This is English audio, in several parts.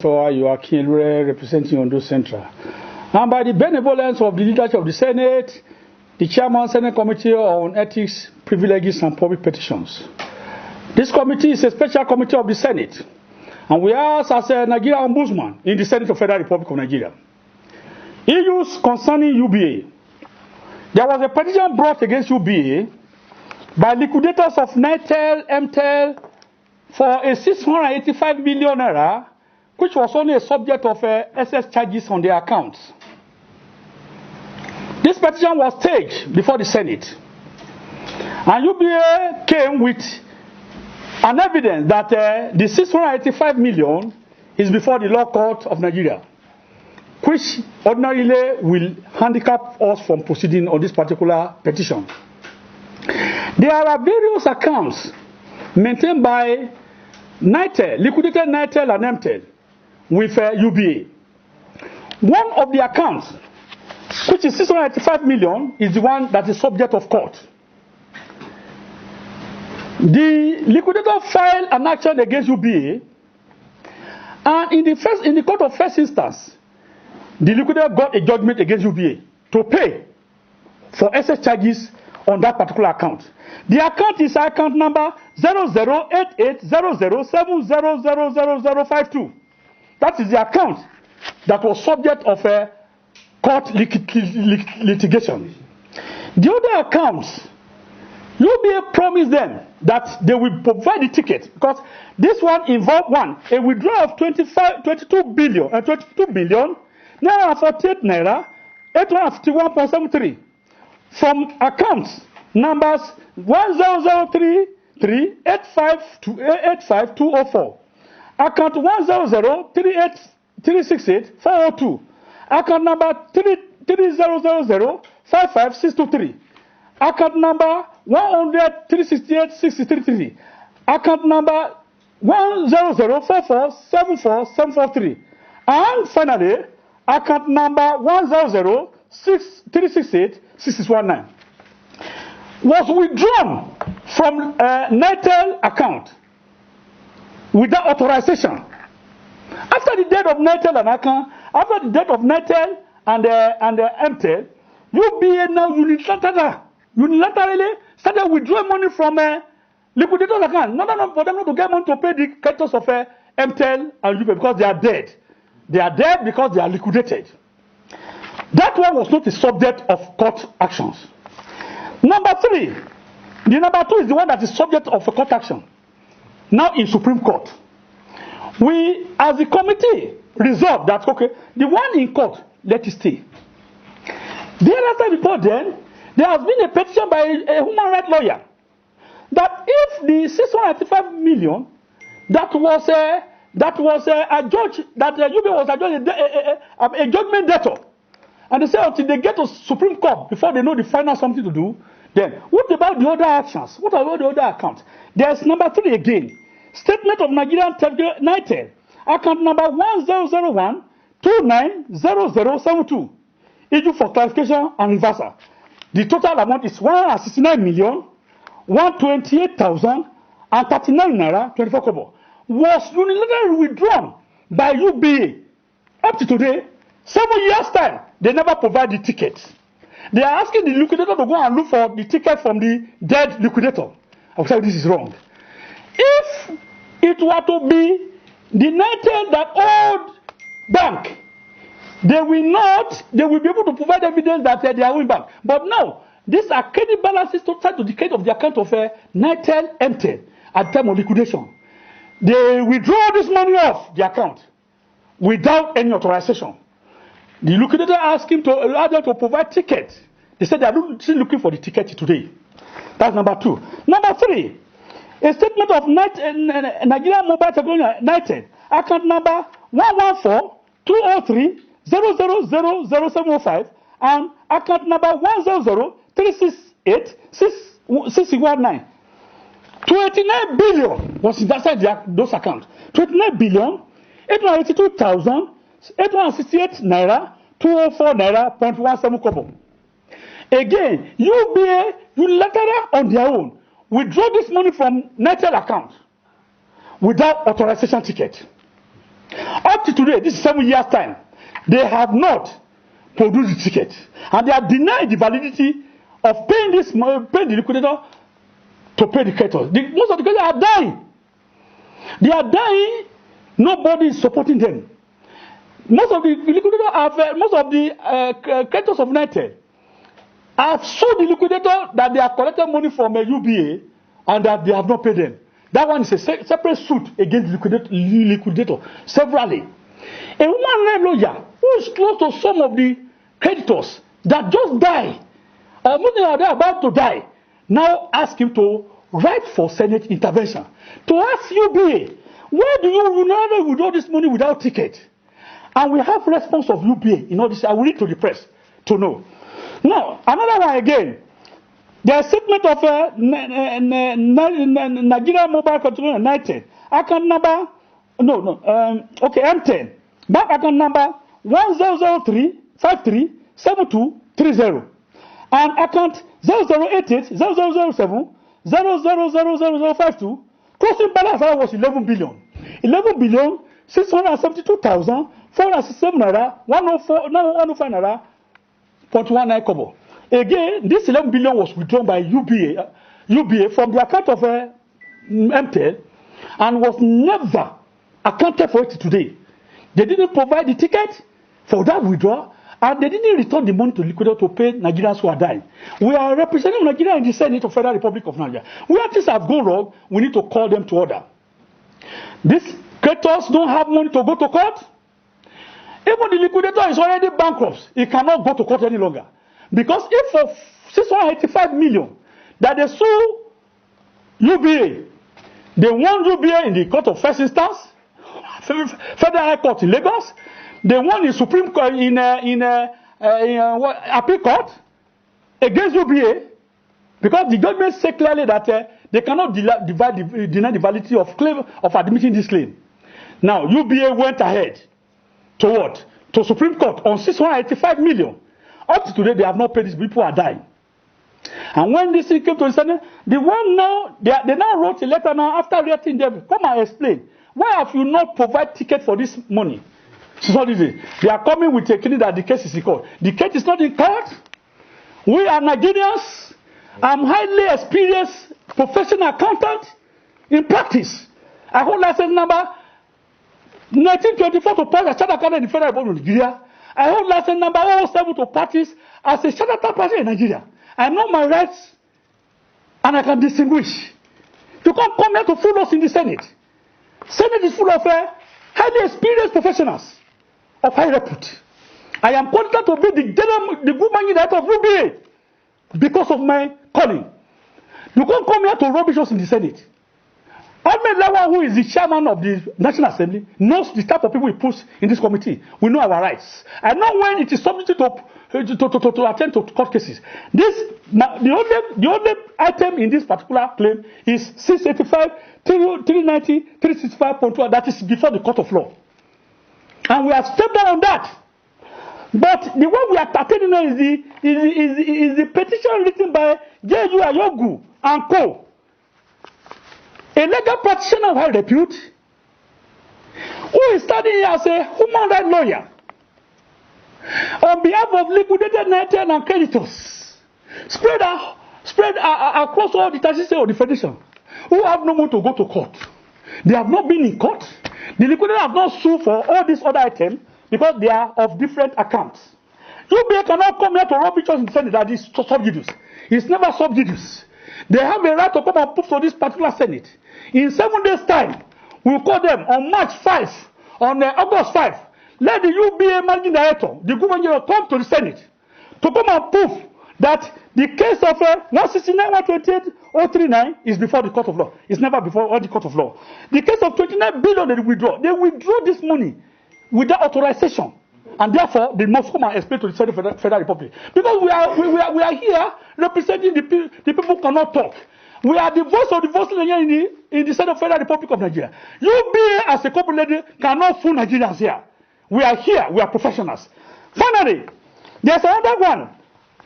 For Joaquin Lure representing Ondo Central. And by the benevolence of the leadership of the Senate, the Chairman Senate Committee on Ethics, Privileges and Public Petitions. This committee is a special committee of the Senate, and we ask as a Nigerian Ombudsman in the Senate of Federal Republic of Nigeria. Issues concerning UBA. There was a petition brought against UBA by liquidators of NITEL, MTEL for a 685 million naira, which was only a subject of excess charges on their accounts. This petition was staged before the Senate, and UBA came with an evidence that the 685 million is before the law court of Nigeria, which ordinarily will handicap us from proceeding on this particular petition. There are various accounts maintained by NITEL, liquidated NITEL and MTEL, with UBA. One of the accounts, which is 685 million, is the one that is subject of court. The liquidator filed an action against UBA, and in the court of first instance, the liquidator got a judgment against UBA to pay for excess charges on that particular account. The account is account number 00880070000052. That is the account that was subject of a court litigation. The other accounts, UBA promised them that they will provide the ticket, because this one involved a withdrawal of 22 billion naira 48 naira 851.73 from accounts numbers 1003385285204. Account 100368402. Account number 3300055623. Account number 100368633. Account number 10044744743. And finally, account number 10063686619 was withdrawn from NITEL account without authorization. After the death of NITEL and account, after the death of NITEL and MTEL, UBA now unilaterally started withdrawing money from liquidator's account. Not for them not to get money to pay the creditors of MTEL and UBA, because they are dead. They are dead because they are liquidated. That one was not a subject of court actions. Number three, the number two is the one that is subject of a court action. Now in Supreme Court, we as the committee resolved that, okay, the one in court, let it stay. Thereafter, before then, there has been a petition by a human rights lawyer that if the 685 million that was adjudged, that UBA was adjudged a judgment debtor, and they say until they get to Supreme Court before they know the final something to do, then what about the other actions? What about the other accounts? There's number three again. Statement of Nigerian NITEL, account number 1001290072. Issue for clarification and reversal. The total amount is 169,128,039 naira 24 kobo. Was unilaterally withdrawn by UBA. Up to today, 7 years time, they never provide the ticket. They are asking the liquidator to go and look for the ticket from the dead liquidator. I will say this is wrong. If it were to be the NITEL that owed bank, they will be able to provide evidence that they are owing bank. But now, these are credit balances to try to decay of the account of NITEL MTEL at the time of liquidation. They withdraw this money off the account without any authorization. The liquidator asked them to provide ticket. They said they are still looking for the ticket today. That's number two. Number three, a statement of Nigerian Mobile Technology NITEL, account number 114-203-0000705 and account number 100-368-619. 29 billion was inside those accounts. 29 billion, 882,868 naira, 204 naira, 0.17 kobo. Again, UBA unilateral on their own withdraw this money from NITEL account without authorization ticket. Up to today, this is 7 years' time, they have not produced the ticket. And they have denied the validity of paying the liquidator to pay the creditors. Most of the creditors are dying. They are dying. Nobody is supporting them. Most of the liquidators most of the creditors of United have sued the liquidator that they have collected money from a UBA and that they have not paid them. That one is a separate suit against the liquidator severally. A woman lawyer who is close to some of the creditors that just die, or most of them are about to die, now ask him to write for Senate intervention to ask UBA, where do you withdraw this money without ticket? And we have response of UBA in all this. I will read to the press to know. Now, another one again. The statement of Nigeria Mobile Control United. Account number, M10. Bank account number 1003537230. And account 0088 0007 000052. Closing balance was 11 billion. 11 billion 672,467 naira 105 naira 0.19 kobo. Again, this 11 billion was withdrawn by UBA from the account of MTEL and was never accounted for it today. They didn't provide the ticket for that withdrawal, and they didn't return the money to liquidator to pay Nigerians who are dying. We are representing Nigeria in the Senate of Federal Republic of Nigeria. Where things have gone wrong, we need to call them to order. These creditors don't have money to go to court. Even the liquidator is already bankrupt. He cannot go to court any longer. Because if for 685 million that they sue UBA, they won UBA in the court of first instance, Federal High Court in Lagos, they won in Supreme Court in appeal court against UBA, because the government said clearly that they cannot deny the validity of claim of admitting this claim. Now UBA went ahead to what? To Supreme Court on 685 million. Up to today, they have not paid. These people are dying. And when this thing came to the Senate, the one now, they now wrote a letter now after writing them, come and explain. Why have you not provided ticket for this money? So they are coming with a claim that the case is in court. The case is not in court. We are Nigerians. I'm highly experienced professional accountant in practice. I hold license number 1924 to pass a chartered accountant in the Federal Republic of Nigeria. I hold license number 007 to practice as a chartered person in Nigeria. I know my rights and I can distinguish. You can't come here to fool us in the Senate. Senate is full of highly experienced professionals of high repute. I am qualified to be the good managing director of UBA because of my calling. You can't come here to rubbish us in the Senate. Ahmed Lawan, who is the chairman of the National Assembly, knows the type of people he puts in this committee. We know our rights. I know when it is subject to attend to court cases. The only item in this particular claim is 685, 390, 365.1. That is before the court of law. And we have stepped down on that. But the one we are attending now is the petition written by J.U. Ayogu and co. A legal practitioner of high repute who is studying here as a human rights lawyer on behalf of liquidated United and creditors spread across all the taxes of the Federation, who have no money to go to court. They have not been in court. The liquidator have not sued for all these other items because they are of different accounts. UBA cannot come here to rubbish us in the Senate that is sub judice. It's never sub judice. They have a right to come and prove to this particular Senate. In 7 days' time, we'll call them on March 5, on August 5. Let the UBA managing director, the governor, come to the Senate to come and prove that the case of 169, 128, 039 is before the court of law. It's never before the court of law. The case of 29 billion they withdraw this money without authorization. And therefore, they must come and explain to the Federal Republic. Because we are here representing the people who cannot talk. We are the voice of the voiceless in the Senate of Federal Republic of Nigeria. UBA as a corporate lady cannot fool Nigerians here. We are here. We are professionals. Finally, there's another one.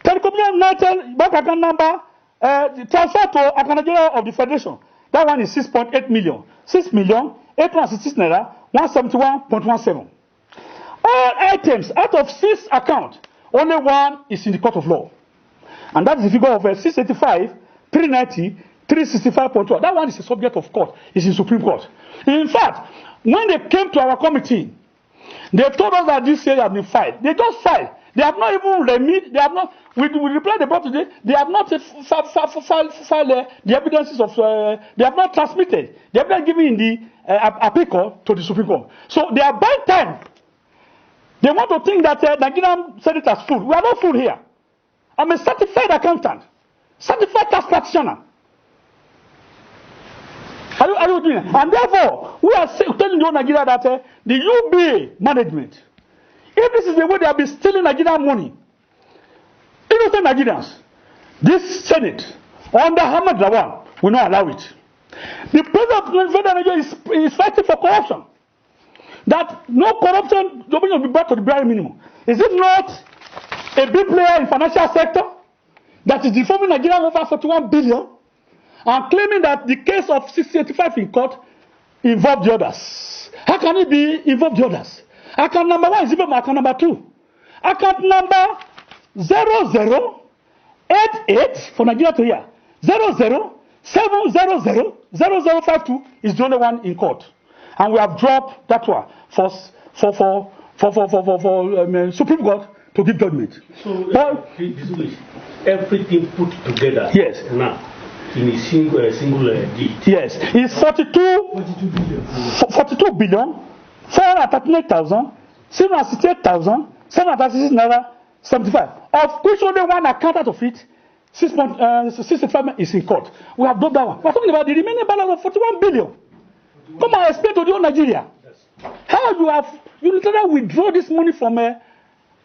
Telecommunication United bank account number transfer to account of the Federation. That one is 6.8 million. 6,866 naira 171.17. All items out of 6 accounts, only one is in the court of law. And that is the figure of 685, 390, 365.1. That one is a subject of court. It's in Supreme Court. In fact, when they came to our committee, they told us that this case has been filed. They just filed. They have not even remit. They have not. We replied about today. They have not filed the evidences of. They have not transmitted. They have not given in the appeal court to the Supreme Court. So they are buying time. They want to think that Nigerian senators as fool. We are not fool here. I'm a certified accountant, certified tax practitioner. Are you doing it? And therefore, we are telling you Nigeria that the UBA management, if this is the way they have been stealing Nigerian money, innocent Nigerians, this Senate under Ahmed Lawan will not allow it. The president of Federal Nigeria is fighting for corruption. That no corruption will be brought to the bare minimum. Is it not a big player in financial sector that is deforming Nigeria over 41 billion and claiming that the case of 685 in court involved the others? How can it be involved the others? Account number 1 is even account number 2. Account number 0088 for Nigeria to here 007000052 is the only one in court, and we have dropped that one for Supreme Court to give judgment. So everything put together. Yes. Now in a single deed. Yes, it's 42 billion 438,768,736 naira 75. Of which only one account out of it 6.65 is in court. We have done that one. We're talking about the remaining balance of 41 billion. Come and explain to the whole Nigeria how you literally withdraw this money from an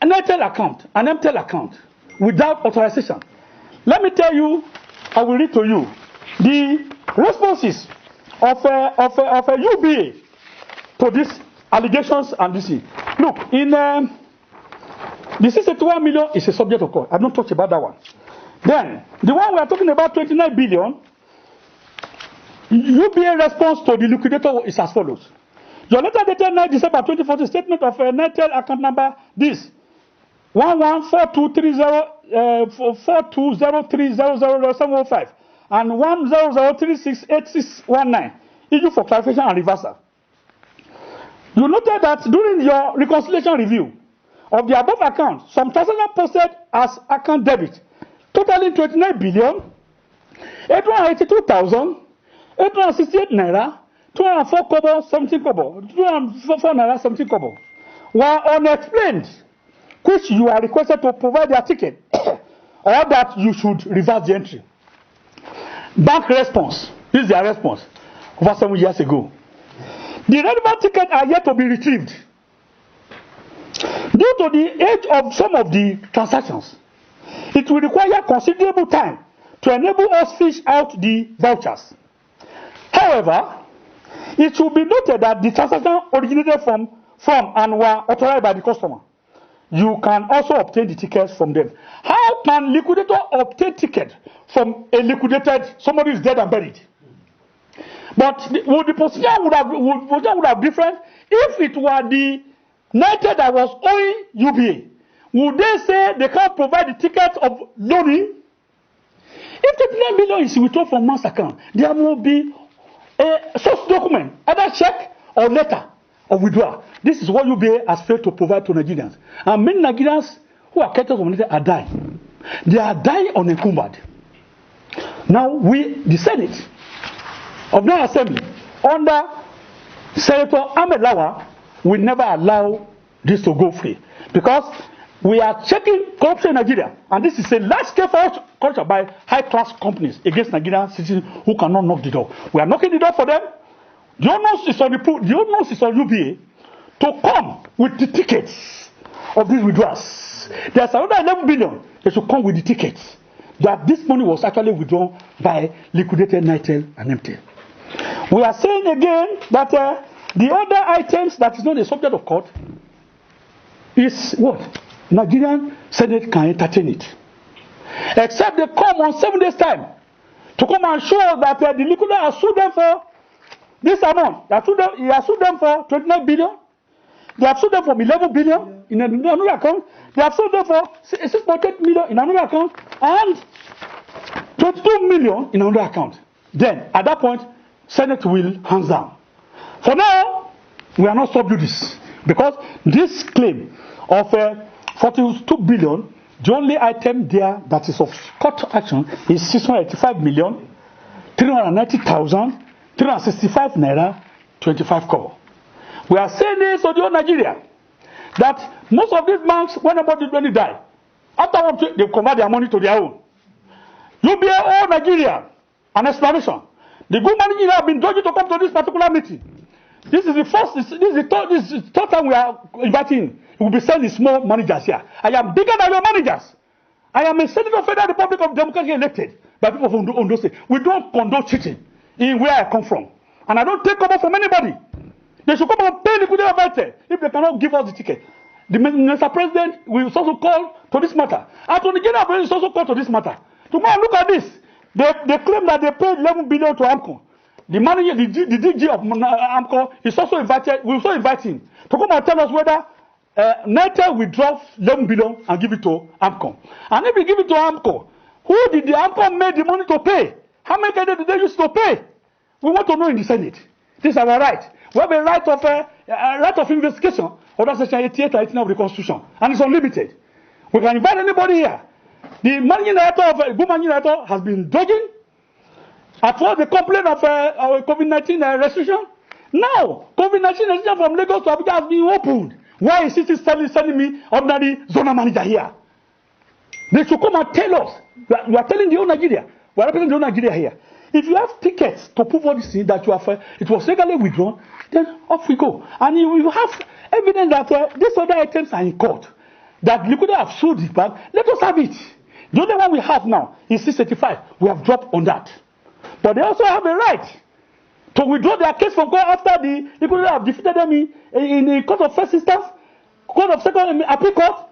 Airtel account, an MTEL account, without authorization. Let me tell you, I will read to you the responses of a UBA to these allegations and this thing. Look, in the 61 million is a subject of court. I don't talk about that one. Then the one we are talking about, 29 billion. UBA response to the liquidator is as follows. Your letter dated 9 December 2014 statement of Nitel account number this 114203000705 and 100368619 issue for clarification and reversal. You noted that during your reconciliation review of the above account, some transactions posted as account debit totaling 29 billion 882,868 naira 204 kobo 17 kobo 204 naira 17 kobo were unexplained, which you are requested to provide their ticket or that you should reverse the entry. Bank response. This is their response over 7 years ago. The relevant tickets are yet to be retrieved. Due to the age of some of the transactions, it will require considerable time to enable us fish out the vouchers. However, it should be noted that the transactions originated from and were authorized by the customer. You can also obtain the tickets from them. How can liquidator obtain ticket from a liquidated somebody who is dead and buried? But the procedure would have different if it were the United that was owing UBA. Would they say they can't provide the ticket of loaning? If 39 million is withdrawn from mass account, there will be a source document, either check or letter of withdrawal. This is what UBA has failed to provide to Nigerians. And many Nigerians who are catered from are dying. They are dying unencumbered. Now we, the Senate of the Assembly, under Senator Ahmed Lawan, will never allow this to go free. Because we are checking corruption in Nigeria. And this is a large-scale corruption by high-class companies against Nigerian citizens who cannot knock the door. We are knocking the door for them. The onus is on UBA to come with the tickets of these withdrawals. There's another 11 billion. They should come with the tickets that this money was actually withdrawn by liquidated Nitel and MTEL. We are saying again that the other items that is not a subject of court is what? Nigerian Senate can entertain it. Except they come on 7 days' time to come and show us that the liquidator has sued them for this amount. He has sued them for 29 billion. They have sued them for 11 billion in another account. They have sued them for 6.8 million in another account and 22 million in another account. Then, at that point, Senate will hands down. For now, we are not subdue this because this claim of 42 billion, the only item there that is of court action is 685 million, 390,000, 365 naira, 25 kobo. We are saying this to the whole Nigeria that most of these banks, when they die, after they convert their money to their own. UBA all Nigeria, an explanation. The good manager have been dodging to come to this particular meeting. This is the third time we are inviting. We will be sending small managers here. I am bigger than your managers. I am a senator of the Federal Republic of Democracy elected by people from Ondo State. We don't condone cheating in where I come from. And I don't take cover from anybody. They should come and pay the Liquidity Vitae if they cannot give us the ticket. The Mr. President will also call to this matter. Attorney General will also call to this matter. Tomorrow, look at this. They claim that they paid 11 billion to AMCO. The manager, the DG of AMCO is also invited. We also invite him to come and tell us whether NITEL will drop 11 billion and give it to AMCO. And if we give it to AMCO, who did the AMCO make the money to pay? How many did they use to pay? We want to know in the Senate. This is our right. We have a right of investigation under Section 88 or 18 of the Constitution, and it's unlimited. We can invite anybody here. The managing director of good managing director has been dodging. At first, they complained of COVID-19 restriction. Now, COVID-19 restriction from Lagos to Abuja has been opened. Why is he still sending me ordinary zonal manager here? They should come and tell us. We are telling the whole Nigeria. We are representing the whole Nigeria here. If you have tickets to prove all these things that you have, it was legally withdrawn, then off we go. And you have evidence that these other items are in court. That Liquidity have sold it back. Let us have it. The only one we have now is 685. We have dropped on that. But they also have a right to withdraw their case from court after the Liquidity have defeated them in the court of first instance, court of second appeal court.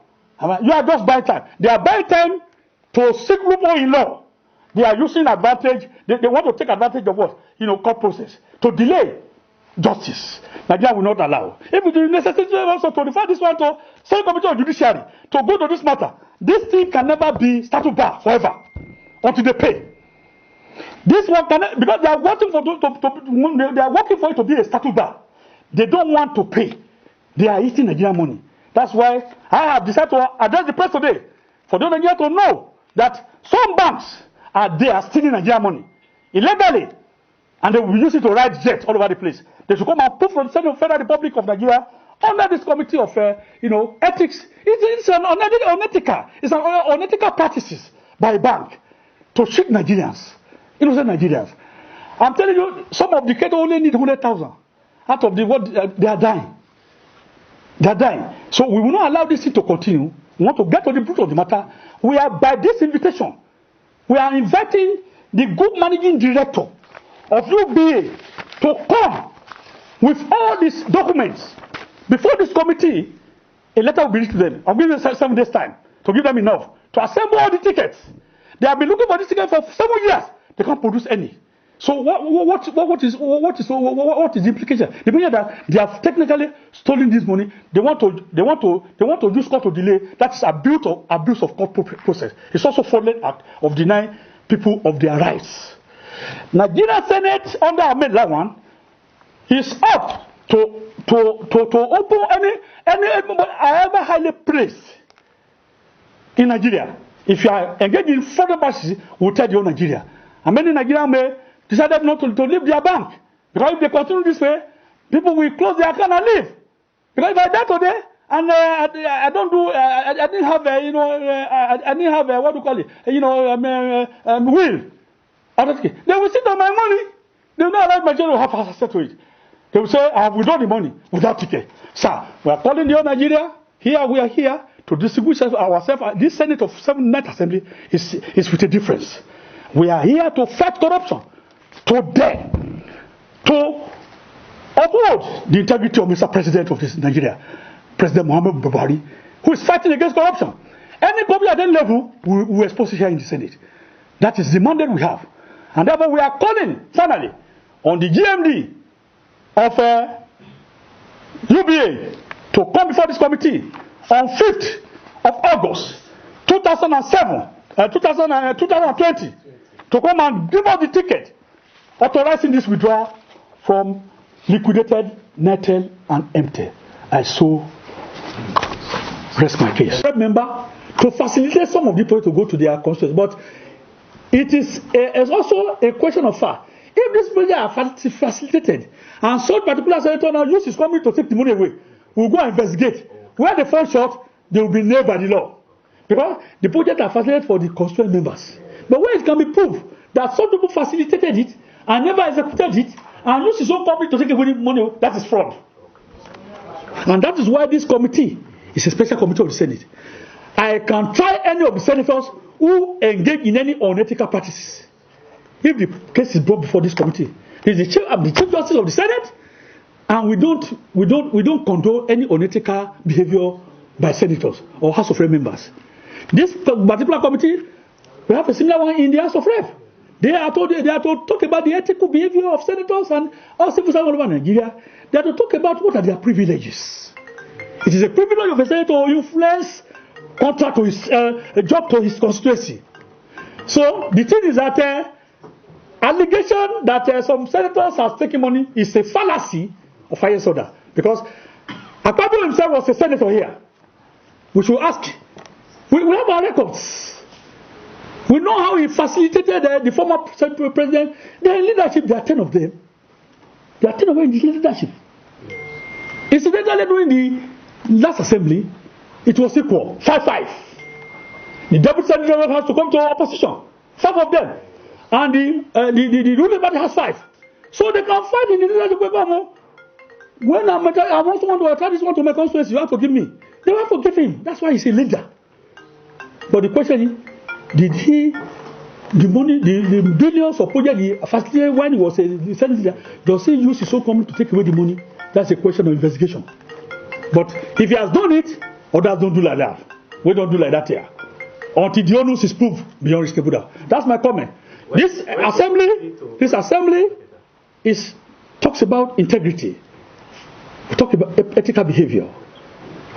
You are just buying time. They are buying time to seek loophole in law. They are using advantage. They want to take advantage of what? Court process to delay justice. Nigeria will not allow. If it is necessary also to refer this one to Senate Committee of Judiciary to go to this matter, this thing can never be statute bar forever until they pay. This one cannot, because they are working for it to be a statute bar. They don't want to pay. They are eating Nigerian money. That's why I have decided to address the press today for the Nigerians to know that some banks are there stealing Nigerian money illegally, and they will use it to ride jets all over the place. They should come and put from the Federal Republic of Nigeria under this committee of ethics. It's an unethical. It's an unethical practices by a bank to cheat Nigerians, innocent Nigerians. I'm telling you, some of the kids only need 100,000 out of what they are dying. They are dying. So we will not allow this thing to continue. We want to get to the root of the matter. We are, by this invitation, we are inviting the good managing director of UBA to come with all these documents before this committee. A letter will be written to them. I'll give them 7 days time to give them enough to assemble all the tickets. They have been looking for this ticket for 7 years. They can't produce any. So what is the implication? The implication that they have technically stolen this money. They want to use court to delay. That is abuse of court process. It's also fraudulent act of denying people of their rights. Nigeria Senate under Ahmed Lawan is up to open any I ever highly praised in Nigeria. If you are engaged in fraudulent practices, we'll tell you Nigeria. And many Nigerians may decided not to leave their bank. Because if they continue this way, people will close their account and leave. Because if I die today, and I don't do, I didn't have, I didn't have, what do you call it, will. They will sit on my money. They will not allow my children to have access to it. They will say, I have withdrawn the money without ticket. Sir, we are calling the whole Nigeria. Here, we are here to distinguish ourselves. This Senate of 7th Assembly is with a difference. We are here to fight corruption. To uphold the integrity of Mr. President of this Nigeria, President Muhammad Buhari, who is fighting against corruption. Any problem at any level, we expose it here in the Senate. That is the mandate we have. And therefore we are calling, finally, on the GMD of UBA to come before this committee on 5th of August 2020 to come and give us the ticket authorizing this withdrawal from liquidated Natel and MTEL. I so rest my case. Remember, to facilitate some of the people to go to their constituencies, but it is also a question of fact. If these people are facilitated and such particular senator now use his company to take the money away, we'll go and investigate. Where they fall short, they will be nailed by the law. Because the project are facilitated for the constituent members. But where it can be proved that some people facilitated it and never executed it and use his own company to take away the money, that is fraud. And that is why this committee is a special committee of the Senate. I can try any of the senators who engage in any unethical practices. If the case is brought before this committee, he's the chief justice of the Senate, and we don't condone any unethical behavior by senators or House of Rep members. This particular committee, we have a similar one in the House of Rep. They are to talk about the ethical behavior of senators and all civil servants all over Nigeria. They are to talk about what are their privileges. It is a privilege of a senator to influence contract to his a job to his constituency. So the thing is that allegation that some senators have taken money is a fallacy of highest order, because Akpabio himself was a senator here. We should ask. We have our records. We know how he facilitated the former president. Their leadership, there are 10 of them. There are 10 of them in the leadership. Incidentally, during the last assembly, it was equal, 5-5. The deputy senator has to come to opposition, 5 of them. And the ruling party has 5. So they can fight in the leadership paper. When I want to attach this one to my constituency, you have to give me. They will forgive him. That's why he's a leader. But the question is, did he, the money, the billions of projects he facilitated when he was a Senate leader, does he use his own company to take away the money? That's a question of investigation. But if he has done it, others don't do like that. We don't do like that here. Until the onus is proved beyond reasonable doubt. That's my comment. This assembly talks about integrity. We talk about ethical behavior.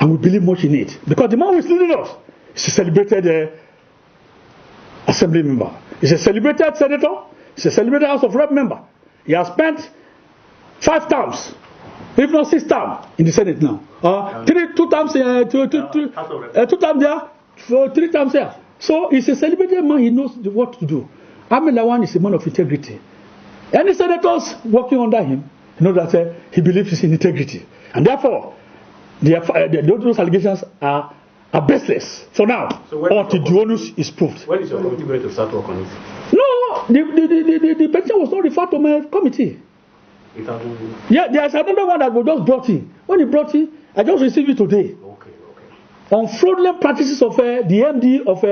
And we believe much in it. Because the man who is leading us is a celebrated assembly member. He's a celebrated senator. He's a celebrated House of Rep member. He has spent 5 terms, if not 6 terms, in the Senate now. 2 terms here, 2 terms there, 3 terms here. So he's a celebrated man. He knows what to do. Ahmed Lawan is a man of integrity. Any senators working under him know that he believes in integrity. And therefore, those allegations are baseless for now, so until the onus is proved. When is your committee going to start work on it? No, the petition was not referred to my committee. Yeah, there's another one that was just brought in. When he brought in, I just received it today. Okay. On fraudulent practices of the MD of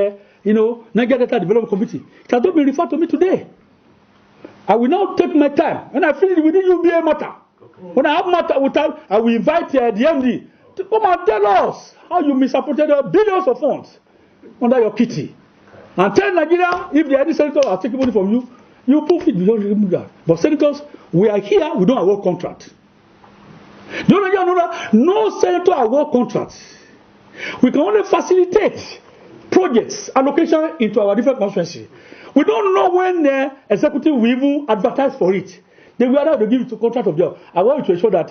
Nigeria Data Development Committee. It has not been referred to me today. I will now take my time. When I finish within UBA matter, when I have matter with time, I will invite the MD to come and tell us how you misappropriated billions of funds under your kitty. And tell Nigeria, if there are any senators are taking money from you, you prove it, you don't remove that. But senators, we are here, we don't award contract. No senator award contracts. We can only facilitate projects, allocation into our different constituencies. We don't know when the executive will even advertise for it. They will have to give it to contract of job. I want to ensure that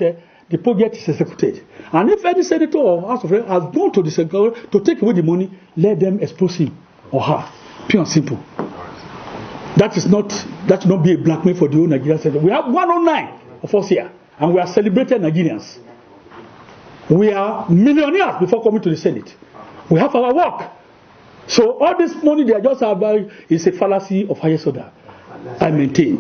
the project is executed. And if any senator or House of Rep has gone to the secretary to take away the money, let them expose him or her. Pure and simple. That should not be a blackmail for the whole Nigerian Senate. We have 109 of us here, and we are celebrated Nigerians. We are millionaires before coming to the Senate. We have our work. So all this money they are just about is a fallacy of highest order. I maintain.